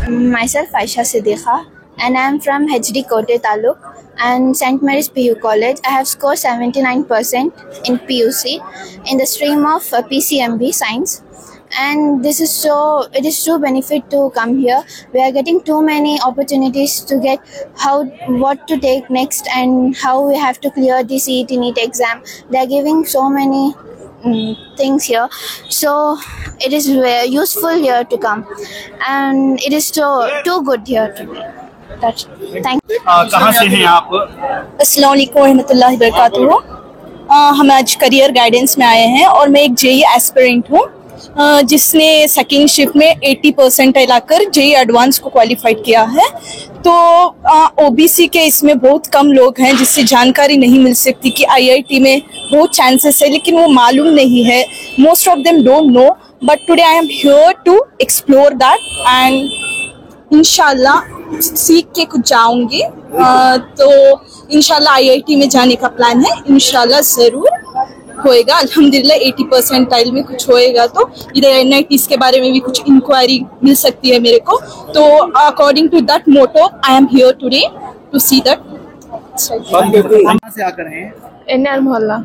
Myself Aisha Siddiqa, and I am from HD Kote Taluk and St. Mary's PU College. I have scored 79% in PUC in the stream of PCMB Science. And it is so benefit to come here. We are getting too many opportunities to get what to take next and how we have to clear the CET NEET exam. They are giving so many things here, so it is very useful here to come, and it is too good here to be. That's thank you. कहाँ से हैं आप? अस्सलाम वालेकुम रहमतुल्लाहि व बरकातुहू। हम आज करियर गाइडेंस में आए हैं और मैं एक जेई एस्पिरेंट हूँ जिसने सेकेंड शिफ्ट में 80% लाकर जेई एडवांस को क्वालिफाइड किया है। तो ओबीसी के इसमें बहुत कम लोग हैं जिससे जानकारी नहीं मिल सकती कि आईआईटी में बहुत चांसेस है, लेकिन वो मालूम नहीं है। Most of them don't know, but today I am here to explore that and इंशाल्लाह सीख के कुछ जाऊंगी। तो इंशाल्लाह आईआईटी में जाने का प्लान है, इंशाल्लाह ज़रूर होएगा। अल्हम्दुलिल्लाह 80% में कुछ होएगा तो इधर एनआईटीज के बारे में भी कुछ इंक्वायरी मिल सकती है मेरे को। तो according to that motto I am here today to see that. कहाँ से आकर हैं? एनआर मोहल्ला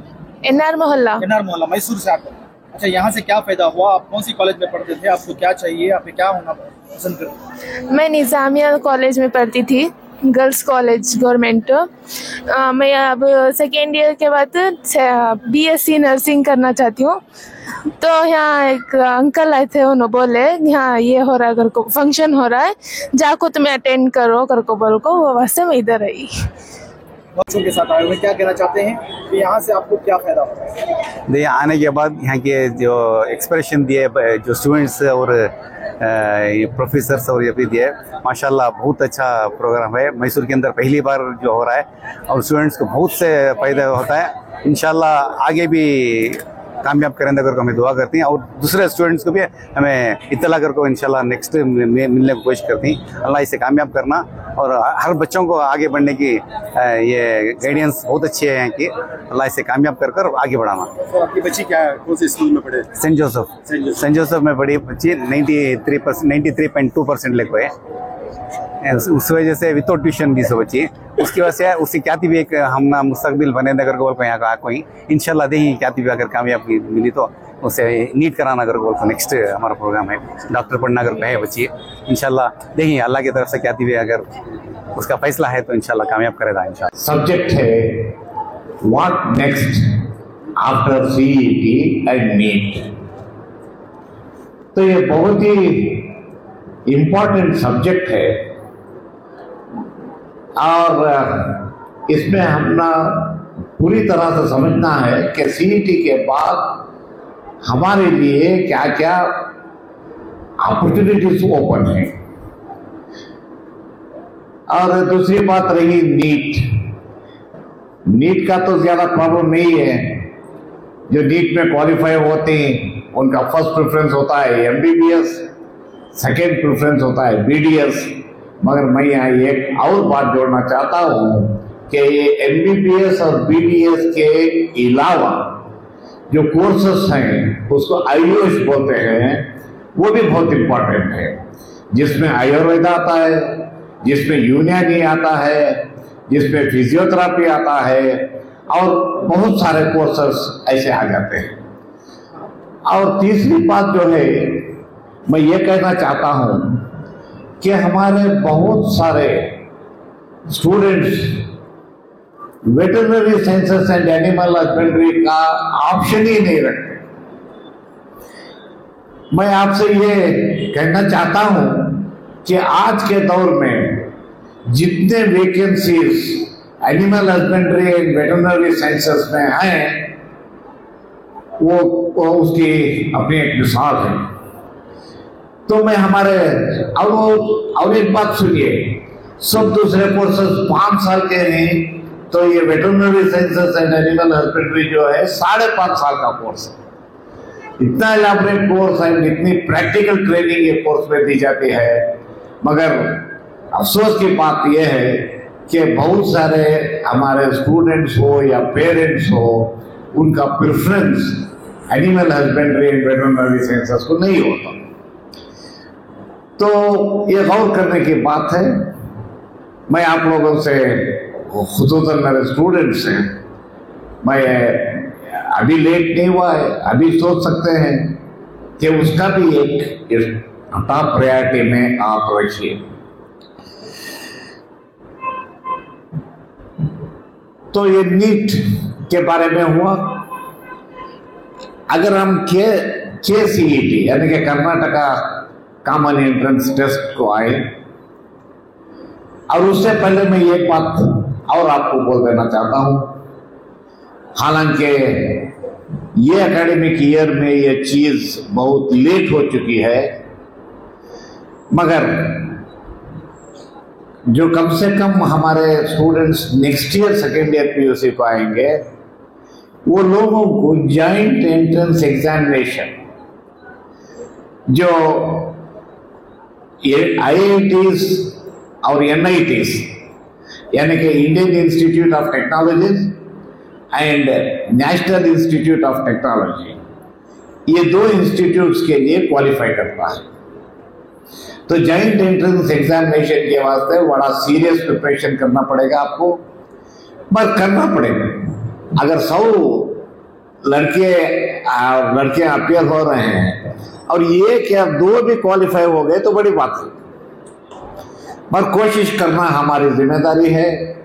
मैसूर से आकर। अच्छा, यहाँ से क्या फायदा हुआ? आप कौन सी कॉलेज में पढ़ते थे? आपको क्या चाहिए? आपने क्या होना पसंद करते? मैं निज़ामिया कॉलेज में पढ़ती थी, गर्ल्स कॉलेज गवर्नमेंट। मैं अब सेकेंड ईयर के बाद बीएससी नर्सिंग करना चाहती हूँ। तो यहाँ एक अंकल आए थे, उन्होंने बोले यहाँ ये हो रहा है, घर को फंक्शन हो रहा है, जाको तुम्हें अटेंड करो कर को बोल को, वो वास्ते मैं इधर आई। बच्चों के साथ आए हुए क्या कहना चाहते हैं कि यहाँ से आपको क्या फायदा होगा? देखिए, आने के बाद यहाँ के जो एक्सप्रेशन दिए जो स्टूडेंट्स और प्रोफेसर्स और ये भी दिए, माशाल्लाह बहुत अच्छा प्रोग्राम है। मैसूर के अंदर पहली बार जो हो रहा है और स्टूडेंट्स को बहुत से फायदा होता है। इंशाल्लाह आगे भी कामयाब करेंगे करके हमें दुआ करती हैं और दूसरे स्टूडेंट्स को भी हमें इत्तला करके इंशाल्लाह नेक्स्ट मिलने की कोशिश करती हैं। अल्लाह इसे कामयाब करना और हर बच्चों को आगे बढ़ने की ये गाइडेंस बहुत अच्छी है कि अल्लाह इसे कामयाब कर आगे बढ़ाना। तो आपकी बच्ची क्या कौन से स्कूल में पढ़े? सेंट जोसेफ में पढ़ी बच्ची। 93.2% ले कोई, उस वजह से विदाउट ट्यूशन भी सो बच्ची। उसकी वजह से उसकी क्या भी एक हम ना मुस्तकबिल बने नगर गोल को यहाँ का कोई इंशाल्लाह देही क्या भी अगर कामयाबी मिली तो उसे नीट कराना अगर गोल को नेक्स्ट हमारा प्रोग्राम है। डॉक्टर पढ़ना अगर कहे बच्ची इंशाल्लाह देही अल्लाह की तरफ से क्या भी अगर उसका फैसला है तो इंशाल्लाह कामयाब करेगा इंशाल्लाह। सब्जेक्ट है what next after CET and NEET. तो ये बहुत ही इम्पोर्टेंट सब्जेक्ट है और इसमें हमने पूरी तरह से समझना है कि सीईटी के बाद हमारे लिए क्या क्या अपॉर्चुनिटीज ओपन है। और दूसरी बात रही नीट का तो ज्यादा प्रॉब्लम नहीं है। जो नीट में क्वालिफाई होते हैं उनका फर्स्ट प्रेफरेंस होता है एमबीबीएस, सेकेंड प्रेफरेंस होता है बीडीएस। मगर मैं यहाँ एक और बात जोड़ना चाहता हूँ कि ये एमबीबीएस और बीडीएस के अलावा जो कोर्सेस हैं उसको आयुष बोलते हैं, वो भी बहुत इम्पोर्टेंट है, जिसमें आयुर्वेद आता है, जिसमें यूनानी आता है, जिसमें फिजियोथेरापी आता है और बहुत सारे कोर्सेस ऐसे आ जाते हैं। और तीसरी बात जो है मैं ये कहना चाहता हूँ कि हमारे बहुत सारे students veterinary sciences and animal husbandry का ऑप्शन ही नहीं रखते। मैं आपसे ये कहना चाहता हूं कि आज के दौर में जितने vacancies animal husbandry and veterinary sciences में हैं वो उसकी अपनी एक मिसाल है। तो मैं हमारे और एक बात सुनिए, सब दूसरे कोर्सेस 5 साल के नहीं, तो ये veterinary sciences and animal husbandry जो है 5.5 साल का कोर्स है। इतना इलाबोरेट कोर्स है, इतनी प्रैक्टिकल ट्रेनिंग ये कोर्स में दी जाती है। मगर अफसोस की बात यह है कि बहुत सारे हमारे स्टूडेंट्स हो या पेरेंट्स हो, उनका preference animal husbandry and veterinary sciences को नहीं होता। तो ये गौर करने की बात है। मैं आप लोगों से, खुसूसन मेरे स्टूडेंट्स हैं, मैं अभी लेट नहीं हुआ है, अभी सोच सकते हैं कि उसका भी एक टॉप प्रायोरिटी में आप रखिए। तो ये नीट के बारे में हुआ। अगर हम KCET यानी कि कर्नाटका कॉमन एंट्रेंस टेस्ट को आए, और उससे पहले मैं ये बात और आपको बोल देना चाहता हूं, हालांकि ये एकेडमिक ईयर में ये चीज बहुत लेट हो चुकी है, मगर जो कम से कम हमारे students next year second year PUC को आएंगे, वो लोगों को जॉइंट एंट्रेंस एग्जामिनेशन जो IITs और NITs यानी कि Indian institute of technology and national institute of technology, ये दो इंस्टीट्यूट्स के लिए क्वालिफाई करता है। तो जॉइंट एंट्रेंस एग्जामिनेशन के वास्ते बड़ा सीरियस प्रिपरेशन करना पड़ेगा आपको, बस करना पड़ेगा। अगर 100 लड़के अपियर हो रहे हैं और ये क्या 2 भी क्वालिफाई हो गए तो बड़ी बात है, पर कोशिश करना हमारी जिम्मेदारी है।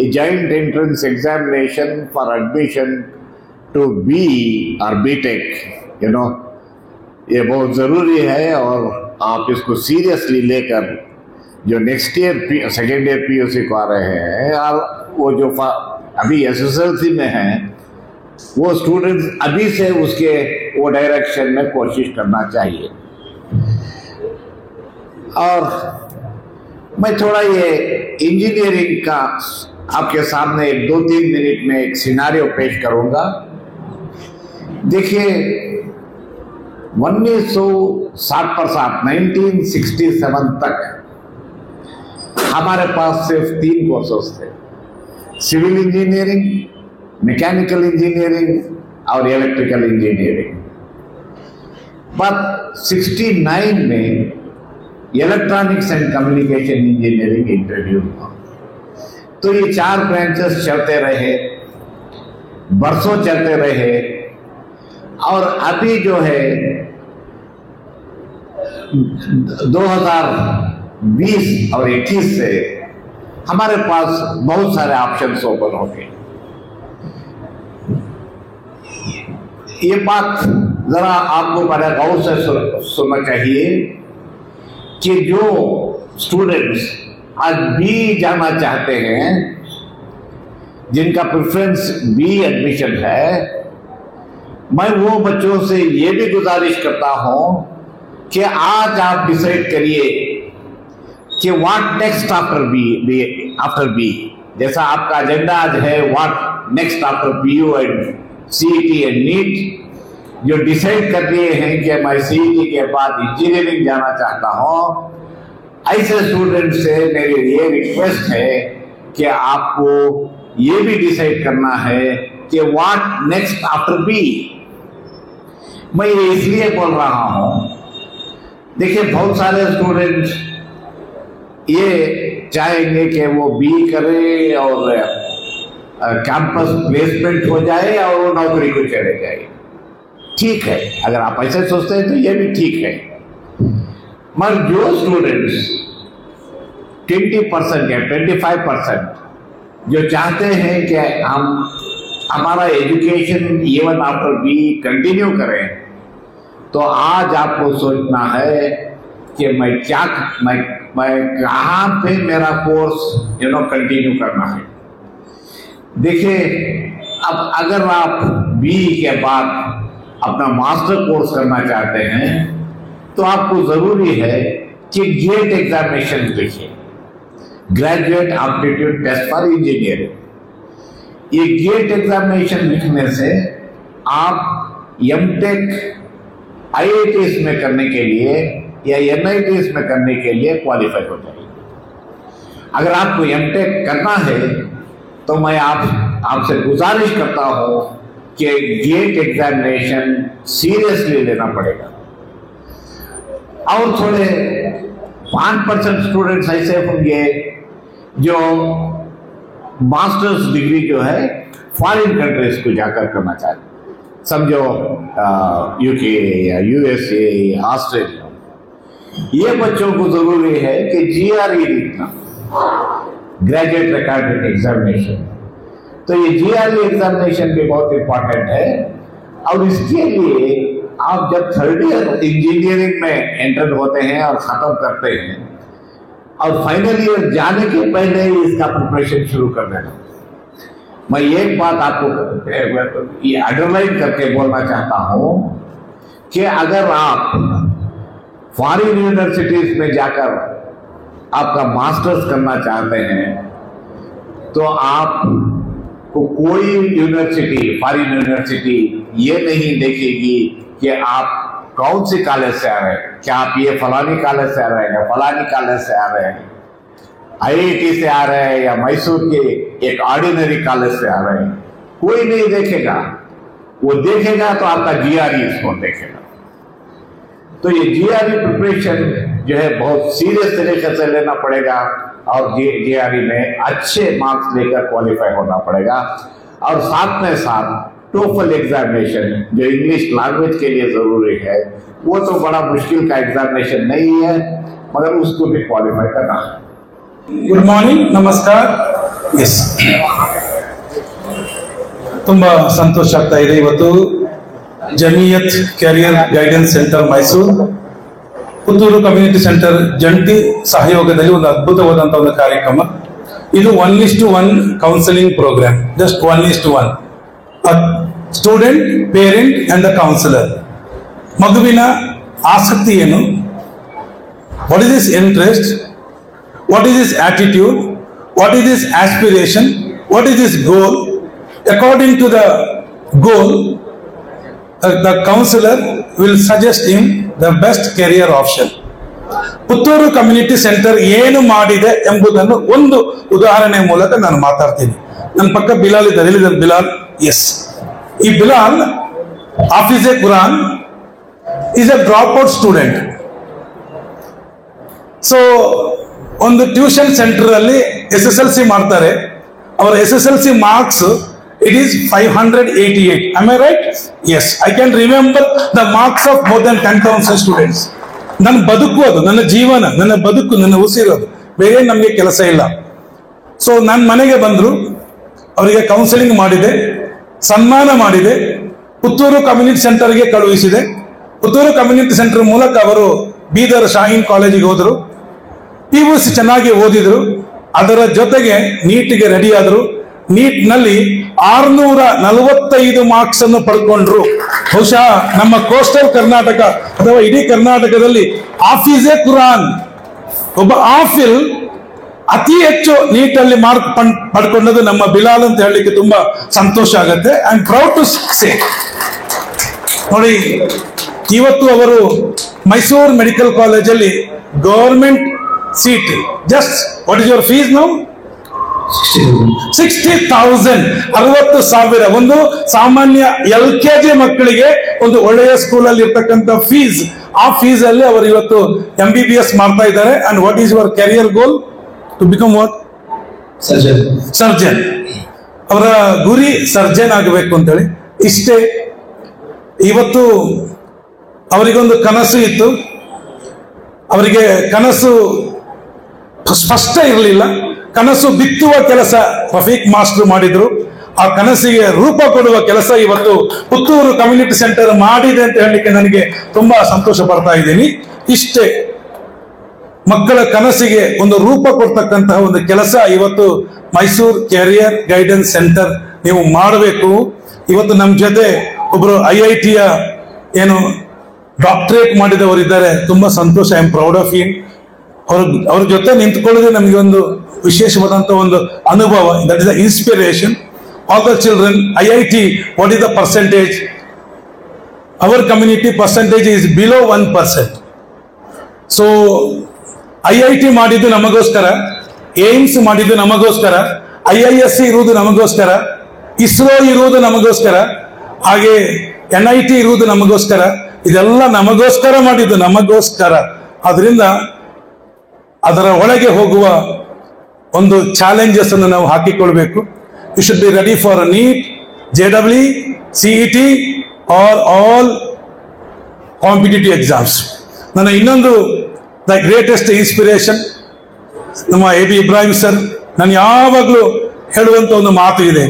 Joint entrance examination for admission to BE और BTech, ये बहुत जरूरी है, और आप इसको सीरियसली लेकर जो next year second year PUC को आ रहे हैं, और वो जो अभी SSLC में हैं, वो स्टूडेंट्स अभी से उसके वो डायरेक्शन में कोशिश करना चाहिए। और मैं थोड़ा ये इंजीनियरिंग का आपके सामने 2-3 मिनट में एक सिनारियो पेश करूंगा। देखिए, 1967 तक हमारे पास सिर्फ 3 कोर्सेस थे, सिविल इंजीनियरिंग, मैकेनिकल इंजीनियरिंग और इलेक्ट्रिकल इंजीनियरिंग। बट 69 में electronics and communication engineering introduce हुआ। तो ये 4 ब्रांचेस चलते रहे, बरसों चलते रहे, और अभी जो है 2020 और 21 से हमारे पास बहुत सारे ऑप्शंस ओपन हो गए। ये बात जरा आपको बड़े गौर से सुनना चाहिए कि जो स्टूडेंट्स आज BE जाना चाहते हैं, जिनका प्रेफरेंस BE एडमिशन है, मैं वो बच्चों से ये भी गुजारिश करता हूं कि आज आप डिसाइड करिए कि व्हाट नेक्स्ट आफ्टर BE। जैसा आपका एजेंडा आज है what next after PU and CET and NEET, जो डिसाइड कर दिए हैं कि मैं CET के बाद इंजीनियरिंग जाना चाहता हूं, ऐसे स्टूडेंट से मेरी ये रिक्वेस्ट है कि आपको ये भी डिसाइड करना है कि व्हाट नेक्स्ट आफ्टर BE। मैं ये इसलिए बोल रहा हूं, देखिए बहुत सारे स्टूडेंट ये चाहेंगे कि वो BE करे और कैंपस प्लेसमेंट हो जाए और वो नौकरी को चले जाए। ठीक है, अगर आप ऐसे सोचते हैं तो ये भी ठीक है, मगर जो स्टूडेंट्स 20% या 25% जो चाहते हैं कि हम हमारा education even after BE continue करें, तो आज आपको सोचना है कि मैं कहाँ पे मेरा कोर्स कंटिन्यू करना है। देखिए, अब अगर आप BE के बाद अपना मास्टर कोर्स करना चाहते हैं तो आपको जरूरी है कि गेट एग्जामिनेशन लिखिए, graduate aptitude test for engineering. ये गेट एग्जामिनेशन लिखने से आप MTech IITs में करने के लिए या NITs में करने के लिए क्वालिफाई हो जाएगी। अगर आपको MTech करना है तो मैं आपसे गुजारिश करता हूं कि गेट एग्जामिनेशन सीरियसली लेना पड़ेगा। और थोड़े 5% स्टूडेंट्स ऐसे होंगे जो मास्टर्स डिग्री जो है फॉरेन कंट्रीज को जाकर करना चाहते, समझो यूके या यूएसए या ऑस्ट्रेलिया। ये बच्चों को जरूरी है कि GRE लिखना, ग्रेजुएट अकेडमिक एग्जामिनेशन। तो ये GRE एग्जामिनेशन भी बहुत इंपॉर्टेंट है। और इसके लिए आप जब 3rd ईयर इंजीनियरिंग में एंटर होते हैं और खत्म करते हैं और फाइनल ईयर जाने के पहले ही इसका प्रिपरेशन शुरू कर देना। मैं एक बात आपको ये अंडरलाइन करके बोलना चाहता हूं कि अगर आप फॉरेन यूनिवर्सिटीज में जाकर आपका मास्टर्स करना चाहते हैं तो आप को कोई यूनिवर्सिटी, फॉरेन यूनिवर्सिटी ये नहीं देखेगी कि आप कौन सी कॉलेज से आ रहे हैं, क्या आप ये फलानी कॉलेज से आ रहे हैं या फलानी कॉलेज से आ रहे हैं, IIT से आ रहे हैं या मैसूर के एक ऑर्डिनरी कॉलेज से आ रहे हैं, कोई नहीं देखेगा। वो देखेगा तो आपका GRE स्कोर देखेगा। तो ये GRE प्रिपरेशन जो है बहुत सीरियस तरीके से लेना पड़ेगा और GRE में अच्छे मार्क्स लेकर क्वालिफाई होना पड़ेगा। और साथ में साथ TOEFL एग्जामिनेशन जो इंग्लिश लैंग्वेज के लिए जरूरी है, वो तो बड़ा मुश्किल का एग्जामिनेशन नहीं है, मगर उसको भी क्वालिफाई करना है। ಗುಡ್ ಮಾರ್ನಿಂಗ್, ನಮಸ್ಕಾರ. ಎಸ್, ತುಂಬ ಸಂತೋಷ ಆಗ್ತಾ ಇದೆ. ಇವತ್ತು Jamiat career guidance centre Mysuru, Puttur community centre ಜಂಟಿ ಸಹಯೋಗದಲ್ಲಿ ಒಂದು ಅದ್ಭುತವಾದಂತಹ ಒಂದು ಕಾರ್ಯಕ್ರಮ ಇದು. 1:1 counselling programme, just 1:1. Student, parent and the counsellor. ಮಗುವಿನ ಆಸಕ್ತಿ ಏನು, what is his interest, what is his attitude, what is his aspiration, what is his goal. According to the goal, the counselor will suggest him the best career option. Puttur community centre ಏನು ಮಾಡಿದೆ ಎಂಬುದನ್ನು ಒಂದು ಉದಾಹರಣೆ ಮೂಲಕ ನಾನು ಮಾತಾಡ್ತೀನಿ. ನನ್ನ ಪಕ್ಕ ಬಿಲಾಲ್ ಇದ್ದಾರೆ, ಎಲ್ಲಿದ್ದಾರೆ ಬಿಲಾಲ್? ಎಸ್, ಈ ಬಿಲಾಲ್ ಹಾಫಿಜೆ Quran is a drop out student. So ಒಂದು ಟ್ಯೂಷನ್ ಸೆಂಟರ್ ಅಲ್ಲಿ SSLC ಮಾಡ್ತಾರೆ. ಅವರ SSLC marks it is 588. Am I right? Yes, I can remember the marks of more than 10,000 students. ನನ್ನ ಬದುಕು ಅದು, ನನ್ನ ಜೀವನ, ನನ್ನ ಬದುಕು, ನನ್ನ ಉಸಿರೋದು, ಬೇರೆ ನಮಗೆ ಕೆಲಸ ಇಲ್ಲ. ಸೊ ನನ್ನ ಮನೆಗೆ ಬಂದರು, ಅವರಿಗೆ ಕೌನ್ಸಿಲಿಂಗ್ ಮಾಡಿದೆ, ಸನ್ಮಾನ ಮಾಡಿದೆ, ಪುತ್ತೂರು ಕಮ್ಯುನಿಟಿ ಸೆಂಟರ್ಗೆ ಕಳುಹಿಸಿದೆ. ಪುತ್ತೂರು ಕಮ್ಯುನಿಟಿ ಸೆಂಟರ್ ಮೂಲಕ ಅವರು ಬೀದರ್ ಶಾಹೀನ್ ಕಾಲೇಜಿಗೆ ಹೋದರು. PUC ಚೆನ್ನಾಗಿ ಓದಿದ್ರು, ಅದರ ಜೊತೆಗೆ ನೀಟ್ಗೆ ರೆಡಿ ಆದರು. ನೀಟ್ನಲ್ಲಿ 645 ಮಾರ್ಕ್ಸ್ ಅನ್ನು ಪಡ್ಕೊಂಡ್ರು. ಬಹುಶಃ ನಮ್ಮ ಕೋಸ್ಟಲ್ ಕರ್ನಾಟಕ ಅಥವಾ ಇಡೀ ಕರ್ನಾಟಕದಲ್ಲಿ ಹಾಫಿಜೆ ಕುರಾನ್ ಒಬ್ಬ ಹಾಫಿಲ್ ಅತಿ ಹೆಚ್ಚು ನೀಟಲ್ಲಿ ಮಾರ್ಕ್ ಪಡ್ಕೊಂಡದ್ದು ನಮ್ಮ ಬಿಲಾಲ್ ಅಂತ ಹೇಳಲಿಕ್ಕೆ ತುಂಬಾ ಸಂತೋಷ ಆಗುತ್ತೆ. I am proud to say. ನೋಡಿ, ಇವತ್ತು ಅವರು ಮೈಸೂರು ಮೆಡಿಕಲ್ ಕಾಲೇಜಲ್ಲಿ government seat. Just what is your fees now? 60,000, 60,000. ಒಂದು ಸಾಮಾನ್ಯ LKG ಮಕ್ಕಳಿಗೆ ಒಂದು ಒಳ್ಳೆಯ ಸ್ಕೂಲಲ್ಲಿ ಇರ್ತಕ್ಕಂಥ ಫೀಸ್, ಆ ಫೀಸ್ ಅಲ್ಲಿ ಅವರು ಇವತ್ತು MBBS ಮಾಡ್ತಾ ಇದ್ದಾರೆ. And what is your career goal? To become what? Surgeon. ಅವರ ಗುರಿ ಸರ್ಜನ್ ಆಗಬೇಕು ಅಂತೇಳಿ. ಇಷ್ಟೇ. ಇವತ್ತು ಅವರಿಗೊಂದು ಕನಸು ಇತ್ತು. ಅವರಿಗೆ ಕನಸು ಸ್ಪಷ್ಟ ಇರಲಿಲ್ಲ. ಕನಸು ಬಿತ್ತುವ ಕೆಲಸ ರಫೀಕ್ ಮಾಸ್ಟರ್ ಮಾಡಿದ್ರು. ಆ ಕನಸಿಗೆ ರೂಪ ಕೊಡುವ ಕೆಲಸ ಇವತ್ತು ಪುತ್ತೂರು ಕಮ್ಯುನಿಟಿ ಸೆಂಟರ್ ಮಾಡಿದೆ ಅಂತ ಹೇಳಲಿಕ್ಕೆ ನನಗೆ ತುಂಬಾ ಸಂತೋಷ ಪಡ್ತಾ ಇದ್ದೀನಿ. ಇಷ್ಟೇ, ಮಕ್ಕಳ ಕನಸಿಗೆ ಒಂದು ರೂಪ ಕೊಡ್ತಕ್ಕಂತಹ ಒಂದು ಕೆಲಸ ಇವತ್ತು ಮೈಸೂರು ಕ್ಯಾರಿಯರ್ ಗೈಡೆನ್ಸ್ ಸೆಂಟರ್ ನೀವು ಮಾಡಬೇಕು. ಇವತ್ತು ನಮ್ಮ ಜೊತೆ ಒಬ್ರು IIT ಏನು ಡಾಕ್ಟರೇಟ್ ಮಾಡಿದವರಿದ್ದಾರೆ. ತುಂಬಾ ಸಂತೋಷ. I am proud of you. ಅವ್ರ ಜೊತೆ ನಿಂತ್ಕೊಳ್ಳೋದೇ ನಮಗೆ ಒಂದು ವಿಶೇಷವಾದಂತಹ ಒಂದು ಅನುಭವ. That is the inspiration. All the children, IIT, what is the percentage? Our community percentage is below 1%. So IIT ಮಾಡಿದ್ದು ನಮಗೋಸ್ಕರ, ಏಮ್ಸ್ ಮಾಡಿದ್ದು ನಮಗೋಸ್ಕರ, IISc ಇರುವುದು ನಮಗೋಸ್ಕರ, ಇಸ್ರೋ ಇರುವುದು ನಮಗೋಸ್ಕರ, ಹಾಗೆ NIT ಇರುವುದು ನಮಗೋಸ್ಕರ. ಇದೆಲ್ಲ ನಮಗೋಸ್ಕರ ಮಾಡಿದ್ದು, ನಮಗೋಸ್ಕರ. ಆದ್ರಿಂದ ಅದರ ಒಳಗೆ ಹೋಗುವ ಒಂದು ಚಾಲೆಂಜಸ್ ಅನ್ನು ನಾವು ಹಾಕಿಕೊಳ್ಬೇಕು. You should be ready for NEET, JEE, CET or all competitive exams. ನನ್ನ ಇನ್ನೊಂದು ದ ಗ್ರೇಟೆಸ್ಟ್ ಇನ್ಸ್ಪಿರೇಷನ್ ನಮ್ಮ AB ಇಬ್ರಾಹಿಂ ಸರ್. ನಾನು ಯಾವಾಗಲೂ ಹೇಳುವಂತ ಒಂದು ಮಾತು ಇದೆ,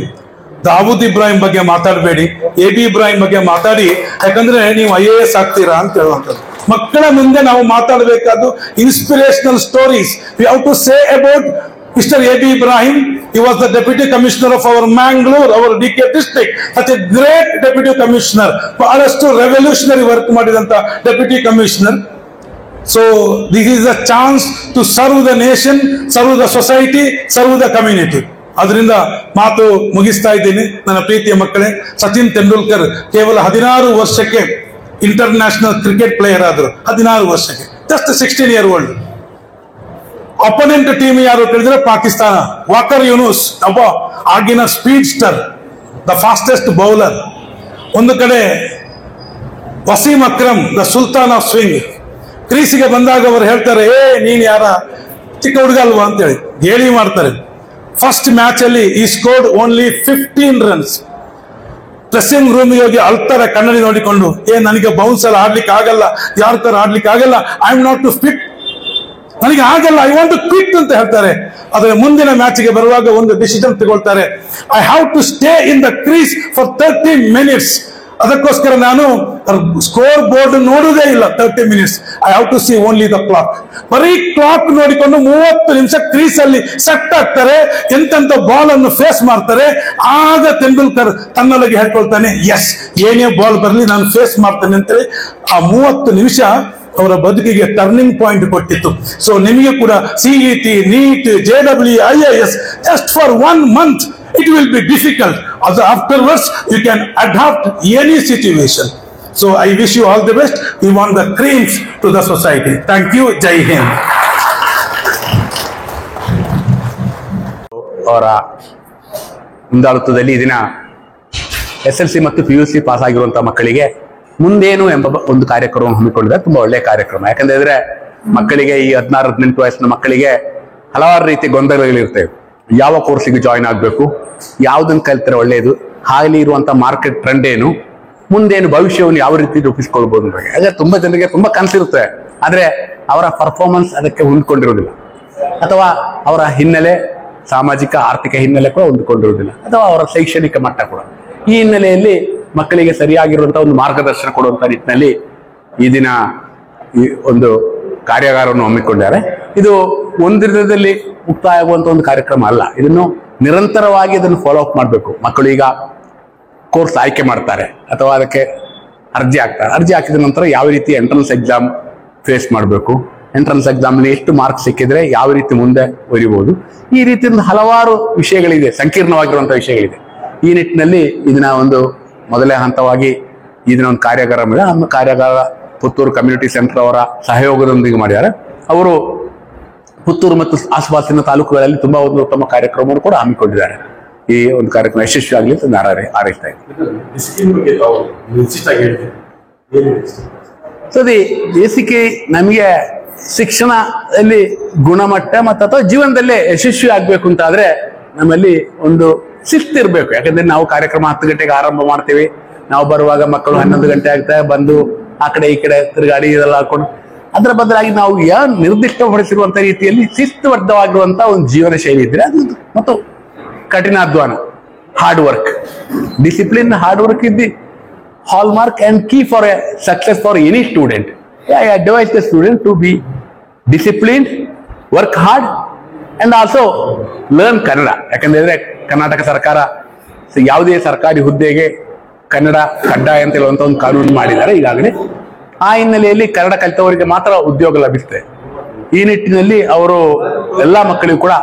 ದಾವೂದ್ ಇಬ್ರಾಹಿಂ ಬಗ್ಗೆ ಮಾತಾಡಬೇಡಿ, AB ಇಬ್ರಾಹಿಂ ಬಗ್ಗೆ ಮಾತಾಡಿ, ಯಾಕಂದ್ರೆ ನೀವು IAS ಆಗ್ತೀರಾ ಅಂತ ಹೇಳುವಂಥದ್ದು. ಮಕ್ಕಳ ಮುಂದೆ ನಾವು ಮಾತಾಡಬೇಕಾದ್ದು inspirational stories. We have to say about Mr. AB Ibrahim. He was the Deputy Commissioner of our Mangalore, our DK district. Such a great Deputy Commissioner. ಬಹಳಷ್ಟು ರೆವಲ್ಯೂಷನರಿ ವರ್ಕ್ ಮಾಡಿದಂತ Deputy Commissioner. So this is a chance to serve the nation, serve the society, serve the community. ಅದರಿಂದ ಮಾತು ಮುಗಿಸ್ತಾ ಇದ್ದೀನಿ. ನನ್ನ ಪ್ರೀತಿಯ ಮಕ್ಕಳೇ, ಸಚಿನ್ ತೆಂಡೂಲ್ಕರ್ ಕೇವಲ 16 ವರ್ಷಕ್ಕೆ ಇಂಟರ್ನ್ಯಾಷನಲ್ ಕ್ರಿಕೆಟ್ ಪ್ಲೇಯರ್ ಆದರು. 16 ವರ್ಷಕ್ಕೆ, ಜಸ್ಟ್ 16 year old. ಅಪೋನೆಂಟ್ ಟೀಮ್ ಯಾರು ಕೇಳಿದ್ರೆ ಪಾಕಿಸ್ತಾನ. ವಾಕರ್ ಯೂನುಸ್ ಒಬ್ಬ ಆಗಿನ speedster, the fastest bowler. ಒಂದು ಕಡೆ Wasim Akram, the sultan of swing. ಕ್ರೀಸಿಗೆ ಬಂದಾಗ ಅವರು ಹೇಳ್ತಾರೆ, ನೀನ್ ಯಾರ ಚಿಕ್ಕ ಹುಡುಗ ಅಲ್ವಾ ಅಂತೇಳಿ ಗೇಲಿ ಮಾಡ್ತಾರೆ. ಫಸ್ಟ್ ಮ್ಯಾಚ್ ಅಲ್ಲಿ ಈ ಸ್ಕೋರ್ಡ್ ಓನ್ಲಿ 15 runs. ಡ್ರೆಸ್ಸಿಂಗ್ ರೂಮಿಗೆ ಹೋಗಿ ಅಳ್ತಾರೆ ಕನ್ನಡಿ ನೋಡಿಕೊಂಡು, ನನಗೆ ಬೌನ್ಸ್ ಅಲ್ಲಿ ಆಡ್ಲಿಕ್ಕೆ ಆಗಲ್ಲ, ಯಾರ ತರ ಆಡ್ಲಿಕ್ಕೆ ಆಗಲ್ಲ, I am not to fit, ನನಗೆ ಆಗಲ್ಲ, ಐ ವಾಂಟ್ ಟು ಕ್ವಿಟ್ ಅಂತ ಹೇಳ್ತಾರೆ. ಆದರೆ ಮುಂದಿನ ಮ್ಯಾಚ್ಗೆ ಬರುವಾಗ ಒಂದು ಡಿಸಿಷನ್ ತಗೊಳ್ತಾರೆ, I have to stay in the crease for 30 minutes. ಅದಕ್ಕೋಸ್ಕರ ನಾನು ಸ್ಕೋರ್ ಬೋರ್ಡ್ ನೋಡುವುದೇ ಇಲ್ಲ 30 minutes. I have to see only the clock. ಬರೀ ಕ್ಲಾಕ್ ನೋಡಿಕೊಂಡು 30 ನಿಮಿಷ ಕ್ರೀಸ್ ಅಲ್ಲಿ ಸೆಟ್ ಆಗ್ತಾರೆ, ಎಂತೆಂತ ಬಾಲ್ ಅನ್ನು ಫೇಸ್ ಮಾಡ್ತಾರೆ. ಆಗ ತೆಂಡೂಲ್ಕರ್ ತನ್ನೊಳಗೆ ಹೇಳ್ಕೊಳ್ತಾನೆ, ಎಸ್, ಏನೇ ಬಾಲ್ ಬರಲಿ ನಾನು ಫೇಸ್ ಮಾಡ್ತೇನೆ ಅಂತೇಳಿ. ಆ 30 ನಿಮಿಷ ಅವರ ಬದುಕಿಗೆ ಟರ್ನಿಂಗ್ ಪಾಯಿಂಟ್ ಕೊಟ್ಟಿತ್ತು. ಸೊ ನಿಮಗೆ ಕೂಡ CET, NEET, JEE, IAS just for 1 month it will be difficult. Afterwards you can adapt any situation. So I wish you all the best. We want the creams to the society. Thank you. Jai Hind. ಅವರ ಮುಂದಾಳತ್ವದಲ್ಲಿ ಈ ದಿನ SLC ಮತ್ತು PUC pass ಆಗಿರುವಂತಹ ಮಕ್ಕಳಿಗೆ ಮುಂದೇನು ಎಂಬ ಒಂದು ಕಾರ್ಯಕ್ರಮ ಹಮ್ಮಿಕೊಂಡಿದೆ. ತುಂಬಾ ಒಳ್ಳೆಯ ಕಾರ್ಯಕ್ರಮ. ಯಾಕಂದ್ರೆ ಮಕ್ಕಳಿಗೆ ಈ 16-18 ವಯಸ್ಸಿನ ಮಕ್ಕಳಿಗೆ ಹಲವಾರು ರೀತಿಯ ಗೊಂದಲಗಳಿರ್ತವೆ. ಯಾವ ಕೋರ್ಸಿಗೆ ಜಾಯಿನ್ ಆಗಬೇಕು, ಯಾವುದನ್ನು ಕಲಿತರೆ ಒಳ್ಳೆಯದು, ಹಾಲಿ ಇರುವಂತ ಮಾರ್ಕೆಟ್ ಟ್ರೆಂಡ್ ಏನು, ಮುಂದೇನು ಭವಿಷ್ಯವನ್ನು ಯಾವ ರೀತಿ ರೂಪಿಸ್ಕೊಳ್ಬಹುದು. ಹಾಗೆ ತುಂಬಾ ಜನರಿಗೆ ತುಂಬಾ ಕನಸಿರುತ್ತೆ, ಆದ್ರೆ ಅವರ ಪರ್ಫಾರ್ಮೆನ್ಸ್ ಅದಕ್ಕೆ ಹೊಂದ್ಕೊಂಡಿರೋದಿಲ್ಲ, ಅಥವಾ ಅವರ ಹಿನ್ನೆಲೆ, ಸಾಮಾಜಿಕ ಆರ್ಥಿಕ ಹಿನ್ನೆಲೆ ಕೂಡ ಹೊಂದ್ಕೊಂಡಿರೋದಿಲ್ಲ, ಅಥವಾ ಅವರ ಶೈಕ್ಷಣಿಕ ಮಟ್ಟ ಕೂಡ. ಈ ಹಿನ್ನೆಲೆಯಲ್ಲಿ ಮಕ್ಕಳಿಗೆ ಸರಿಯಾಗಿರುವಂತಹ ಒಂದು ಮಾರ್ಗದರ್ಶನ ಕೊಡುವಂತ ನಿಟ್ಟಿನಲ್ಲಿ ಈ ದಿನ ಈ ಒಂದು ಕಾರ್ಯಾಗಾರವನ್ನು ಹಮ್ಮಿಕೊಂಡಿದ್ದಾರೆ. ಇದು ಒಂದು ದಿನದಲ್ಲಿ ಮುಕ್ತಾಯ ಆಗುವಂತ ಒಂದು ಕಾರ್ಯಕ್ರಮ ಅಲ್ಲ, ಇದನ್ನು ನಿರಂತರವಾಗಿ ಇದನ್ನು ಫಾಲೋ ಅಪ್ ಮಾಡಬೇಕು. ಮಕ್ಕಳು ಈಗ ಕೋರ್ಸ್ ಆಯ್ಕೆ ಮಾಡ್ತಾರೆ ಅಥವಾ ಅದಕ್ಕೆ ಅರ್ಜಿ ಹಾಕ್ತಾರೆ. ಅರ್ಜಿ ಹಾಕಿದ ನಂತರ ಯಾವ ರೀತಿ ಎಂಟ್ರನ್ಸ್ ಎಕ್ಸಾಮ್ ಫೇಸ್ ಮಾಡಬೇಕು, ಎಂಟ್ರನ್ಸ್ ಎಕ್ಸಾಮ್ನಲ್ಲಿ ಎಷ್ಟು ಮಾರ್ಕ್ಸ್ ಸಿಕ್ಕಿದ್ರೆ ಯಾವ ರೀತಿ ಮುಂದೆ ಒರಿಬಹುದು, ಈ ರೀತಿಯಿಂದ ಹಲವಾರು ವಿಷಯಗಳಿದೆ, ಸಂಕೀರ್ಣವಾಗಿರುವಂತಹ ವಿಷಯಗಳಿದೆ. ಈ ನಿಟ್ಟಿನಲ್ಲಿ ಇದನ್ನ ಒಂದು ಮೊದಲೇ ಹಂತವಾಗಿ ಇದನ್ನ ಒಂದು ಕಾರ್ಯಾಗಾರ ಮಾಡಿದ. ಆ ಕಾರ್ಯಾಗಾರ ಪುತ್ತೂರು ಕಮ್ಯುನಿಟಿ ಸೆಂಟರ್ ಅವರ ಸಹಯೋಗದೊಂದಿಗೆ ಮಾಡಿದ್ದಾರೆ. ಅವರು ಪುತ್ತೂರು ಮತ್ತು ಆಸುಪಾಸಿನ ತಾಲೂಕುಗಳಲ್ಲಿ ತುಂಬಾ ಒಂದು ಉತ್ತಮ ಕಾರ್ಯಕ್ರಮವನ್ನು ಕೂಡ ಹಮ್ಮಿಕೊಂಡಿದ್ದಾರೆ. ಈ ಒಂದು ಕಾರ್ಯಕ್ರಮ ಯಶಸ್ವಿ ಆಗಲಿ ಅಂತ ನಾನು ಹಾರೈಸ್ತಾ ಇದ್ದೀನಿ. ಬೇಸಿಗೆ ನಮಗೆ ಶಿಕ್ಷಣದಲ್ಲಿ ಗುಣಮಟ್ಟ ಮತ್ತು ಅಥವಾ ಜೀವನದಲ್ಲೇ ಯಶಸ್ವಿ ಆಗ್ಬೇಕು ಅಂತ ಆದ್ರೆ ನಮ್ಮಲ್ಲಿ ಒಂದು ಶಿಸ್ತಿರ್ಬೇಕು. ಯಾಕಂದ್ರೆ ನಾವು ಕಾರ್ಯಕ್ರಮ 10 ಗಂಟೆಗೆ ಆರಂಭ ಮಾಡ್ತೀವಿ, ನಾವು ಬರುವಾಗ ಮಕ್ಕಳು 11 ಗಂಟೆ ಆಗ್ತಾರೆ, ಬಂದು ಆ ಕಡೆ ಈ ಕಡೆ ತಿರುಗಾಡಿ ಇದೆಲ್ಲ ಹಾಕೊಂಡು, ಅದರ ಬದಲಾಗಿ ನಾವು ನಿರ್ದಿಷ್ಟಪಡಿಸಿರುವಂತಹ ರೀತಿಯಲ್ಲಿ ಶಿಸ್ತುಬದ್ಧವಾಗಿರುವಂತಹ ಒಂದು ಜೀವನ ಶೈಲಿ ಇದ್ರೆ ಅದು ಮತ್ತು ಕಠಿಣಾಧ್ವಾನ, hard work, discipline, hard work is the hallmark and key for a success for any student. I advise the student to be disciplined, work hard and also learn Kannada. ಯಾಕಂದ್ರೆ ಕರ್ನಾಟಕ ಸರ್ಕಾರ ಯಾವುದೇ ಸರ್ಕಾರಿ ಹುದ್ದೆಗೆ ಕನ್ನಡ ಕಡ್ಡಾಯ ಅಂತ ಹೇಳುವಂತ ಒಂದು ಕಾನೂನು ಮಾಡಿದ್ದಾರೆ ಈಗಾಗಲೇ. ಆ ಹಿನ್ನೆಲೆಯಲ್ಲಿ ಕನ್ನಡ ಕಲಿತವರಿಗೆ ಮಾತ್ರ ಉದ್ಯೋಗ ಲಭಿಸುತ್ತೆ. ಈ ನಿಟ್ಟಿನಲ್ಲಿ ಅವರು ಎಲ್ಲಾ ಮಕ್ಕಳಿಗೂ ಕೂಡ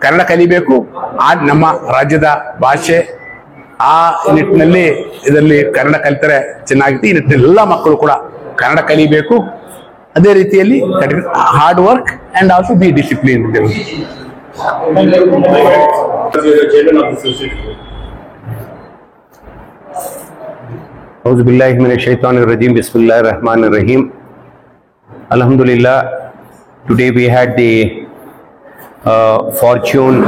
ಕನ್ನಡ ಕಲಿಬೇಕು, ನಮ್ಮ ರಾಜ್ಯದ ಭಾಷೆ, ಆ ನಿಟ್ಟಿನಲ್ಲಿ ಇದರಲ್ಲಿ ಕನ್ನಡ ಕಲಿತರೆ ಚೆನ್ನಾಗಿತ್ತು. ಈ ನಿಟ್ಟಿನಲ್ಲಿ ಎಲ್ಲ ಮಕ್ಕಳು ಕೂಡ ಕನ್ನಡ ಕಲಿಬೇಕು. ಅದೇ ರೀತಿಯಲ್ಲಿ hard work and also be discipline. औज़ु बिल्लाहि मिनश शैतानिर रजीम, बिस्मिल्लाहिर रहमानिर रहीम। अल्हम्दुलिल्लाह Today we had the fortune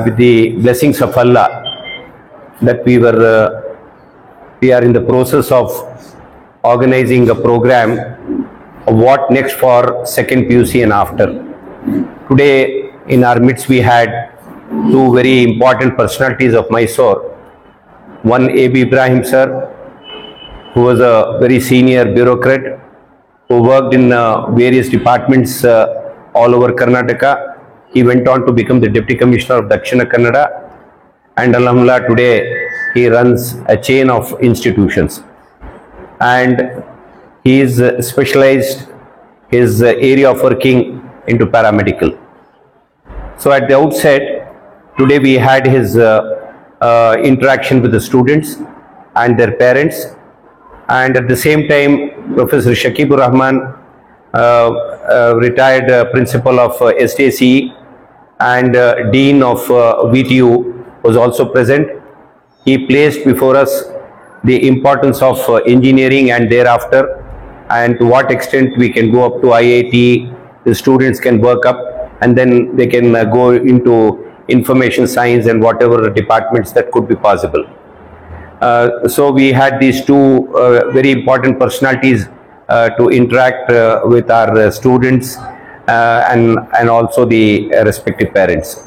with the blessings of Allah that we are in the process of organizing a program of what next for second PUC and after. Today in our midst we had two very important personalities of Mysore. One, A.B. Ibrahim sir, who was a very senior bureaucrat who worked in various departments all over Karnataka. He went on to become the Deputy Commissioner of Dakshina Kannada, and alhamdulillah today he runs a chain of institutions. And he is specialized his area of working into paramedical. So at the outset, today we had his interaction with the students and their parents, and at the same time Professor Shakibur Rahman, retired principal of STCE and Dean of VTU, was also present. He placed before us the importance of engineering and thereafter, and to what extent we can go up to IIT, the students can work up and then they can go into information science and whatever departments that could be possible. So we had these two very important personalities to interact with our students and also the respective parents.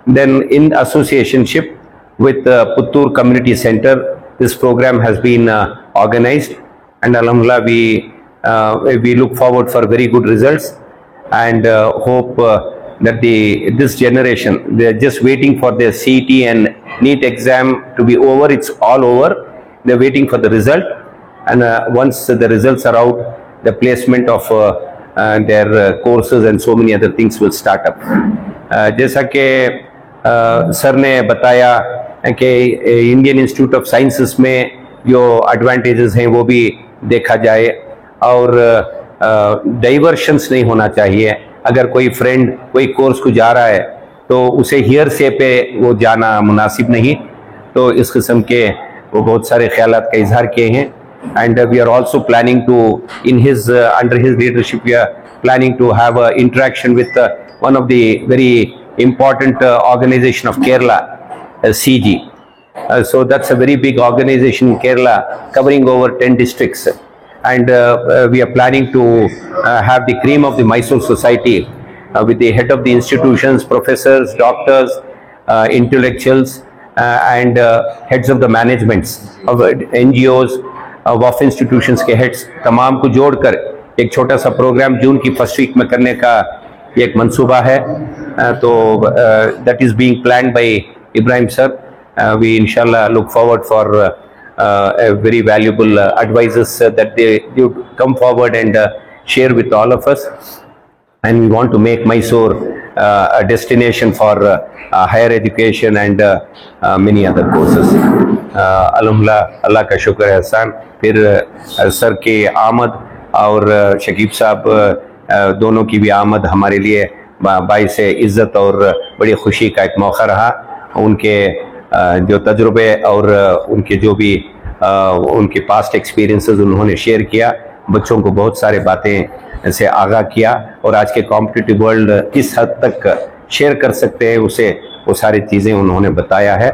Then in associationship with Puttur Community Center, this program has been organized, and alhamdulillah we look forward for very good results, and hope that this generation, they are just waiting for their CET and NEET exam to be over. It's all over. They are waiting for the result, and once the results are out, the placement of their courses and so many other things will start up. जैसा कि sir ने बताया कि Indian institute of sciences में जो advantages हैं वो भी देखा जाए, और डाइवर्शंस नहीं होना चाहिए. अगर कोई फ्रेंड कोई कोर्स को जा रहा है तो उसे हियर से पे वो जाना मुनासिब नहीं. तो इस किस्म के वो बहुत सारे ख्यालात का इजहार किए हैं, and we are also planning to, in his under his leadership, we are planning to have an interaction with one of the very important organization of Kerala, CG. So that's a very big organization in Kerala covering over 10 districts, and we are planning to have the cream of the Mysore society with the head of the institutions, professors, doctors, intellectuals, and heads of the managements of NGOs, वफ institutions के heads तमाम को जोड़कर एक छोटा सा programme जून की first week में करने का एक मंसूबा है. तो that is being planned by Ibrahim sir. We इंशाल्लाह look forward for very valuable advices that they come forward and share with all of us, and we want to make Mysore a destination for higher education and many other courses. अल्हम्दुलिल्लाह, अल्लाह का शुक्र है एहसान. फिर sir के आमद और शकीब साहब दोनों की भी आमद हमारे लिए बाइस इज़्ज़त और बड़ी खुशी का एक मौका रहा. उनके जो तजुर्बे और उनके जो भी उनके पास्ट एक्सपीरियंसेस उन्होंने शेयर किया, बच्चों को बहुत सारे बातें से आगाह किया, और आज के कॉम्पिटिटिव वर्ल्ड किस हद तक शेयर कर सकते हैं उसे वो सारी चीज़ें उन्होंने बताया है,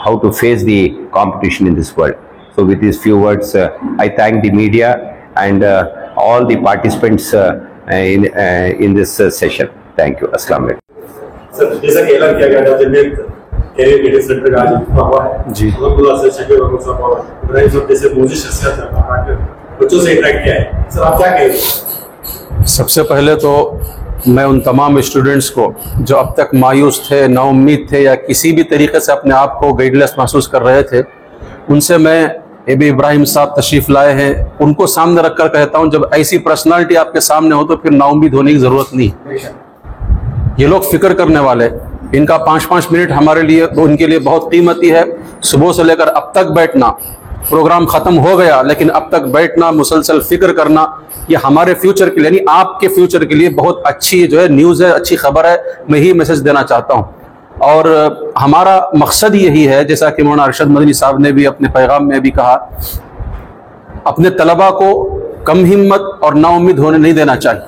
how to face the competition in this world. So with these few words, I thank the media and all the participants in this session. Thank you. Assalamu alaikum. Sir, जैसा कि ऐलान किया गया था जनरल कैरियर गाइडेंस सेंटर का आज हुआ है जी, अल्हम्दुलिल्लाह से शकील रहमान साहब और इब्राहिम साहब जैसे मुझे शख्सियत है बच्चों से इंटरेक्ट किया है. सर आप क्या कहेंगे? सबसे पहले तो मैं उन तमाम स्टूडेंट्स को जो अब तक मायूस थे, नाउम्मीद थे या किसी भी तरीके से अपने आप को गाइडलेस महसूस कर रहे थे, उनसे मैं ए.बी. इब्राहिम साहब तशरीफ़ लाए हैं, उनको सामने रखकर कहता हूं, जब ऐसी पर्सनालिटी आपके सामने हो तो फिर नाउम्मीद होने की ज़रूरत नहीं. ये लोग फिक्र करने वाले, इनका 5-5 मिनट हमारे लिए उनके लिए बहुत कीमती है. सुबह से लेकर अब तक बैठना, प्रोग्राम ख़त्म हो गया लेकिन अब तक बैठना, मुसलसल फिक्र करना, ये हमारे फ्यूचर के लिए यानी आपके फ्यूचर के लिए बहुत अच्छी जो है न्यूज़ है, अच्छी खबर है. मैं ही मैसेज देना चाहता हूँ, और हमारा मकसद यही है, जैसा कि मौलाना अरशद मदनी साहब ने भी अपने पैगाम में भी कहा, अपने तलबा को कम हिम्मत और नाउम्मीद होने नहीं देना चाहिए.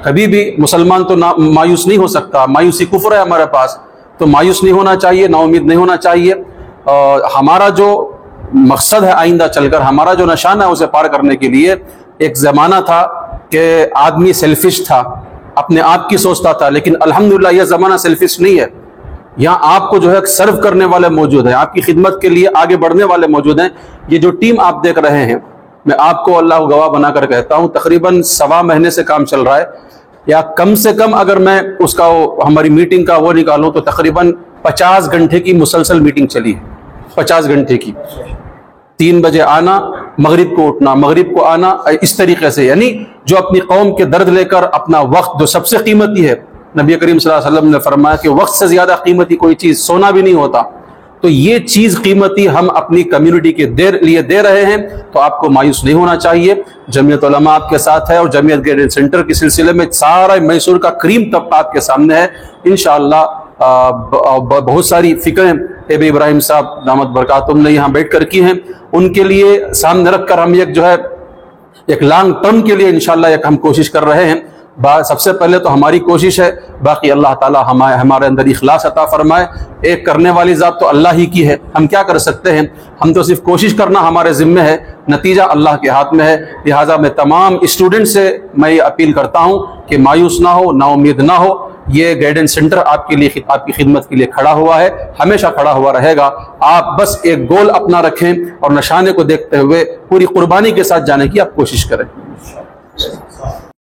कभी भी मुसलमान तो मायूस नहीं हो सकता, मायूसी कुफ्र है हमारे पास, तो मायूस नहीं होना चाहिए, नाउमीद नहीं होना चाहिए। हमारा जो मकसद है आइंदा चलकर, हमारा जो निशान है उसे पार करने के लिए, एक ज़माना था कि आदमी सेल्फिश था, अपने आप की सोचता था, लेकिन अल्हम्दुलिल्लाह यह ज़माना सेल्फिश नहीं है। यहाँ आपको जो है सर्व करने वाले मौजूद हैं, आपकी खिदमत के लिए आगे बढ़ने वाले मौजूद हैं। ये जो टीम आप देख रहे हैं, मैं आपको अल्लाह गवाह बनाकर कहता हूँ, तकरीबन 1.25 महीने से काम चल रहा है, या कम से कम अगर मैं उसका हमारी मीटिंग का वो निकालूं तो तकरीबन 50 घंटे की मुसलसल मीटिंग चली है। 50 घंटे की, 3 बजे आना, मगरिब को उठना, मगरिब को आना, इस तरीके से, यानी जो अपनी कौम के दर्द लेकर अपना वक्त, जो सबसे कीमती है, नबी करीम सल्लल्लाहु अलैहि वसल्लम ने फरमाया कि वक्त से ज्यादा कीमती कोई चीज सोना भी नहीं होता, तो ये चीज कीमती हम अपनी कम्युनिटी के लिए दे रहे हैं, तो आपको मायूस नहीं होना चाहिए। जमीयत उलमा आपके साथ है और जमीयत गाइडेंस सेंटर के सिलसिले में सारा मैसूर का करीम तबका आपके सामने है। इंशाअल्लाह बहुत सारी फिक्रें एबी इब्राहिम साहब दामद बरकातुहुम ने यहाँ बैठ कर की हैं, उनके लिए सामने रख कर हम एक जो है एक लॉन्ग टर्म के लिए इंशाअल्लाह एक हम कोशिश कर रहे हैं। सबसे पहले तो हमारी कोशिश है, बाकी अल्लाह ताला हमारे अंदर इखलास अता फरमाए। एक करने वाली ज़ात तो अल्लाह ही की है, हम क्या कर सकते हैं, हम तो सिर्फ कोशिश करना हमारे ज़िम्मे है, नतीजा अल्लाह के हाथ में है। लिहाजा मैं तमाम स्टूडेंट से मैं ये अपील करता हूँ कि मायूस ना हो, नाउमीद ना हो। ये गाइडेंस सेंटर आपके लिए, आपकी खिदमत के लिए खड़ा हुआ है, हमेशा खड़ा हुआ रहेगा। आप बस एक गोल अपना रखें और निशाने को देखते हुए पूरी कुर्बानी के साथ जाने की आप कोशिश करें।